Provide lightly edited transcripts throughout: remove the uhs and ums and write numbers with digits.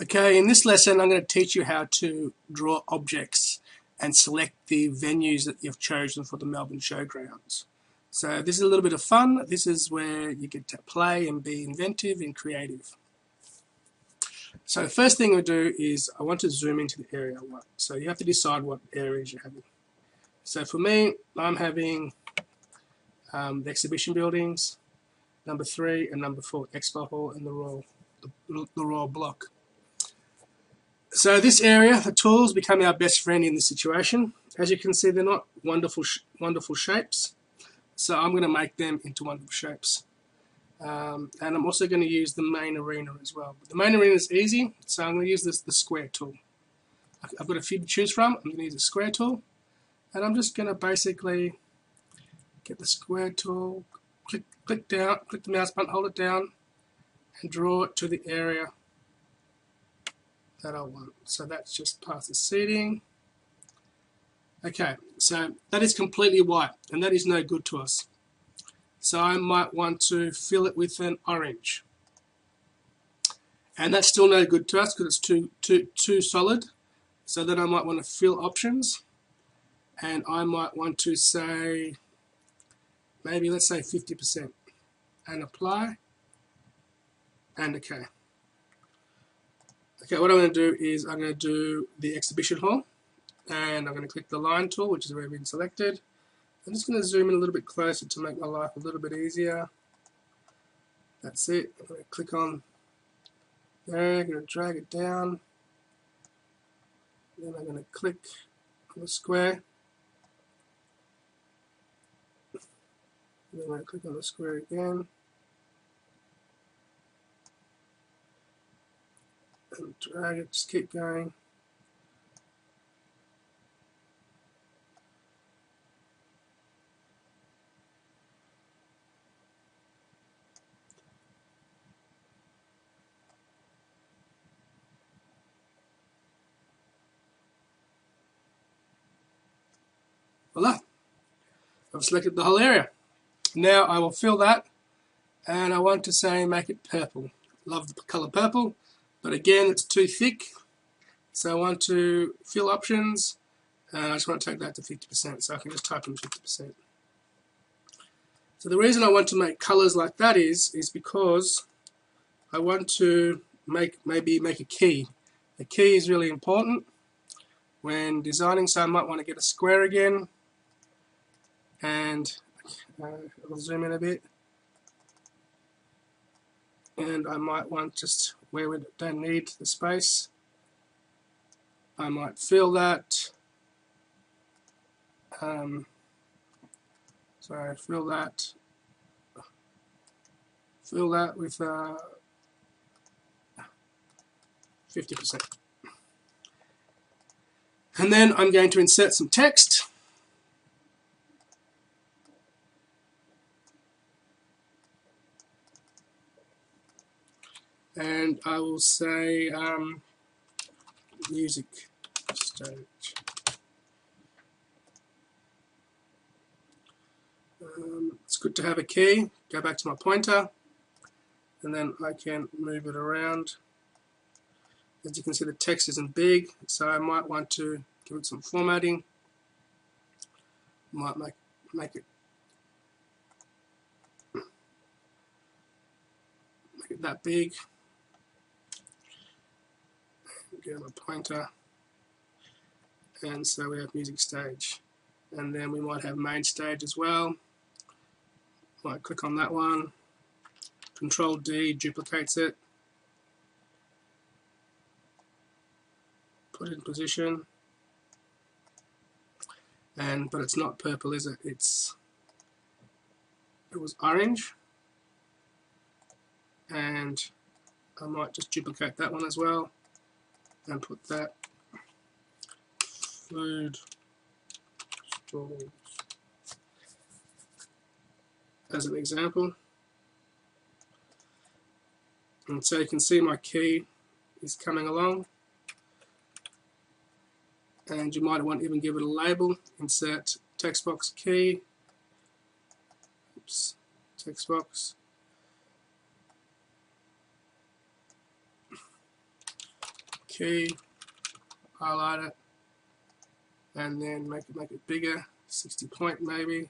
Okay, in this lesson I'm going to teach you how to draw objects and select the venues that you've chosen for the Melbourne Showgrounds. So this is a little bit of fun. This is where you get to play and be inventive and creative. So the first thing we do is I want to zoom into the area I want. So you have to decide what areas you're having. So for me, I'm having the exhibition buildings, number 3 and number 4, Expo Hall and the Royal Block. So this area, the tools, become our best friend in this situation. As you can see, they're not wonderful shapes. So I'm going to make them into wonderful shapes. And I'm also going to use the main arena as well. But the main arena is easy, so I'm going to use the square tool. I've got a few to choose from. I'm going to use the square tool. And I'm just going to basically get the square tool, click down, click the mouse button, hold it down, and draw it to the area that I want. So that's just past the seating. Okay, so that is completely white, and that is no good to us. So I might want to fill it with an orange. And that's still no good to us because it's too solid. So then I might want to fill options. And I might want to say, maybe let's say 50%. And apply. And OK. Okay, what I'm going to do is I'm going to do the exhibition hall. And I'm going to click the line tool, which has already been selected. I'm just going to zoom in a little bit closer to make my life a little bit easier. That's it. I'm going to click on there, I'm going to drag it down. Then I'm going to click on the square. Then I'm going to click on the square again. And drag it, just keep going. Voila, I've selected the whole area. Now I will fill that, and I want to say make it purple. Love the color purple, but again it's too thick. So I want to fill options, and I just want to take that to 50%, so I can just type in 50%. So the reason I want to make colors like that is because I want to maybe make a key. A key is really important when designing, so I might want to get a square again, and I'll zoom in a bit, and I might want just where we don't need the space, I might fill that, fill that with 50%. And then I'm going to insert some text. And I will say music stage. It's good to have a key. Go back to my pointer, and then I can move it around. As you can see, the text isn't big, so I might want to give it some formatting. Might make it that big. Get my pointer, and so we have music stage, and then we might have main stage as well. Might click on that one. Control D duplicates it. Put it in position. But it's not purple, is it? It was orange. And I might just duplicate that one as well and put that food stalls as an example. And so you can see my key is coming along. And you might want to even give it a label. Insert text box key. Oops, text box. key, highlight it, and then make it bigger, 60 point maybe,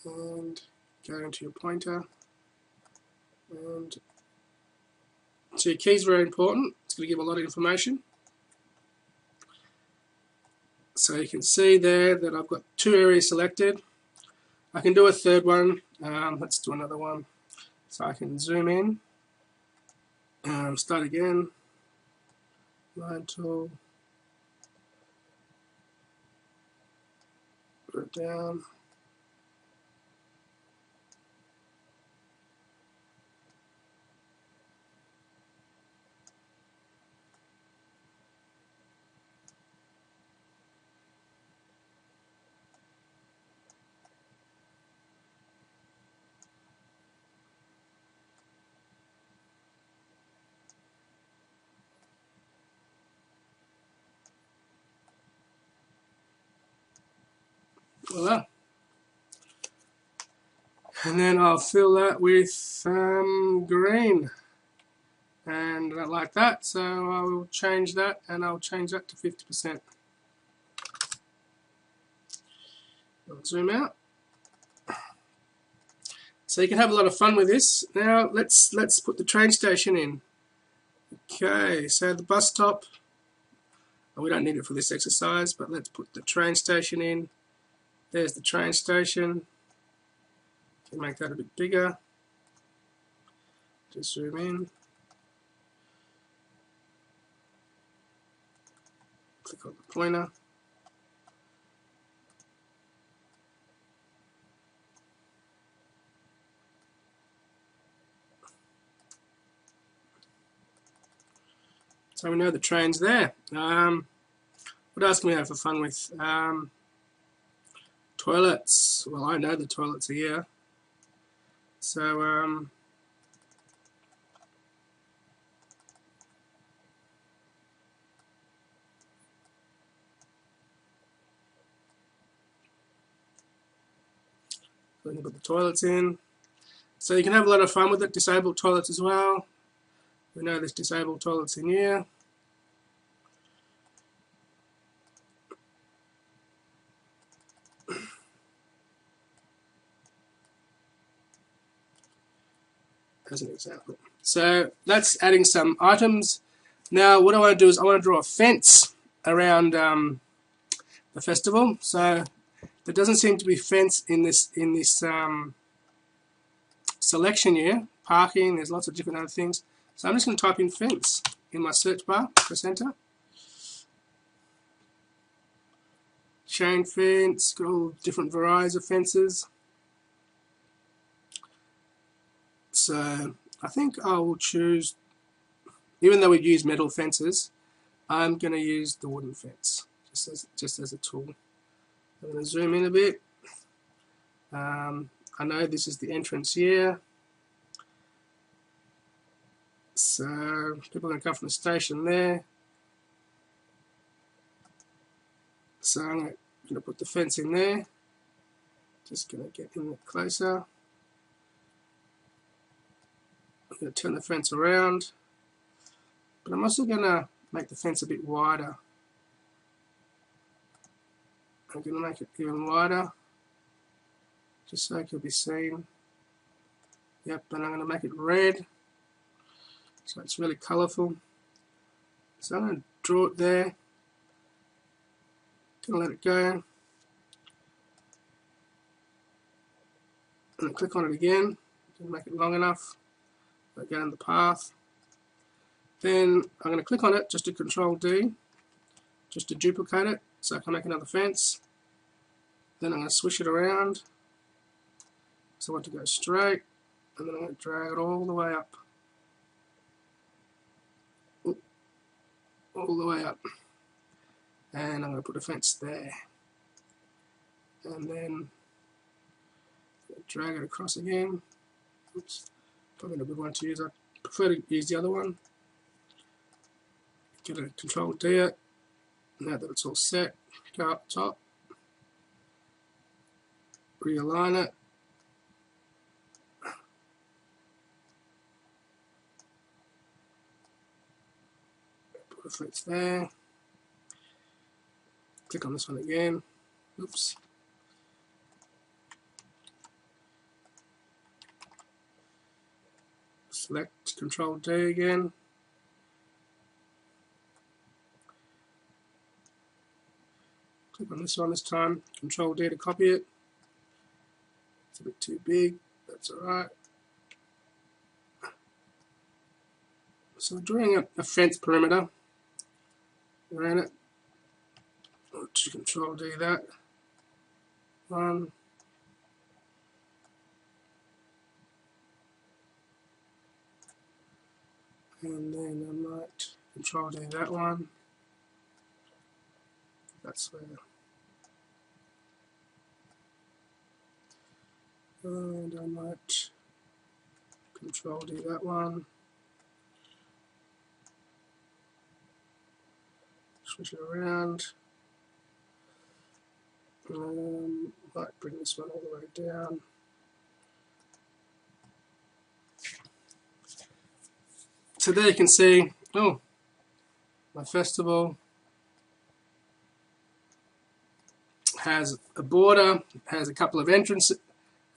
and go into your pointer. And so your key is very important. It's going to give a lot of information. So you can see there that I've got 2 areas selected. I can do a third one. Let's do another one. So I can zoom in, start again, line tool, put it down. Voila. And then I'll fill that with green, and like that. So I will change that, and I'll change that to 50%. I'll zoom out. So you can have a lot of fun with this. Now let's put the train station in. Okay, so the bus stop, we don't need it for this exercise, but let's put the train station in. There's the train station. Can make that a bit bigger. Just zoom in. Click on the pointer. So we know the train's there. What else can we have for fun with? Toilets. Well, I know the toilets are here. So we can put the toilets in. So you can have a lot of fun with it. Disabled toilets as well. We know there's disabled toilets in here. As an example. So that's adding some items. Now what I want to do is I want to draw a fence around the festival. So there doesn't seem to be fence in this selection here. Parking, there's lots of different other things. So I'm just going to type in fence in my search bar, press enter. Chain fence, got all different varieties of fences. So I think I will choose, even though we use metal fences, I'm going to use the wooden fence just as a tool. I'm going to zoom in a bit. I know this is the entrance here. So people are going to come from the station there. So I'm going to put the fence in there. Just going to get in closer. I'm going to turn the fence around. But I'm also going to make the fence a bit wider. I'm going to make it even wider, just so it can be seen. Yep, and I'm going to make it red, so it's really colourful. So I'm going to draw it there. Going to let it go. And click on it again. Make it long enough. Go down the path. Then I'm going to click on it just to Control D, just to duplicate it, so I can make another fence. Then I'm going to switch it around, so I want to go straight, and then I'm going to drag it all the way up. All the way up. And I'm going to put a fence there. And then drag it across again. Oops, probably not a good one to use. I prefer to use the other one. Get a Control D it. Now that it's all set, go up top. Realign it. If it's there, click on this one again. Oops. Select Control D again. Click on this one this time. Control D to copy it. It's a bit too big. That's alright. So drawing a fence perimeter around it. To Control D that. One. And then I might Control D that one. That's where. And I might Control D that one. Switch it around. Might bring this one all the way down. So there you can see, oh, my festival has a border, has a couple of entrances,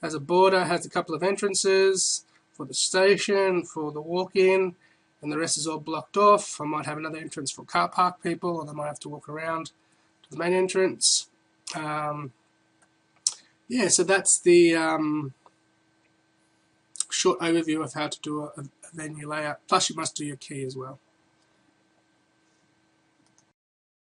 has a border, has a couple of entrances for the station, for the walk-in, and the rest is all blocked off. I might have another entrance for car park people, or they might have to walk around to the main entrance. Yeah, so that's the short overview of how to do a venue layout. Plus you must do your key as well.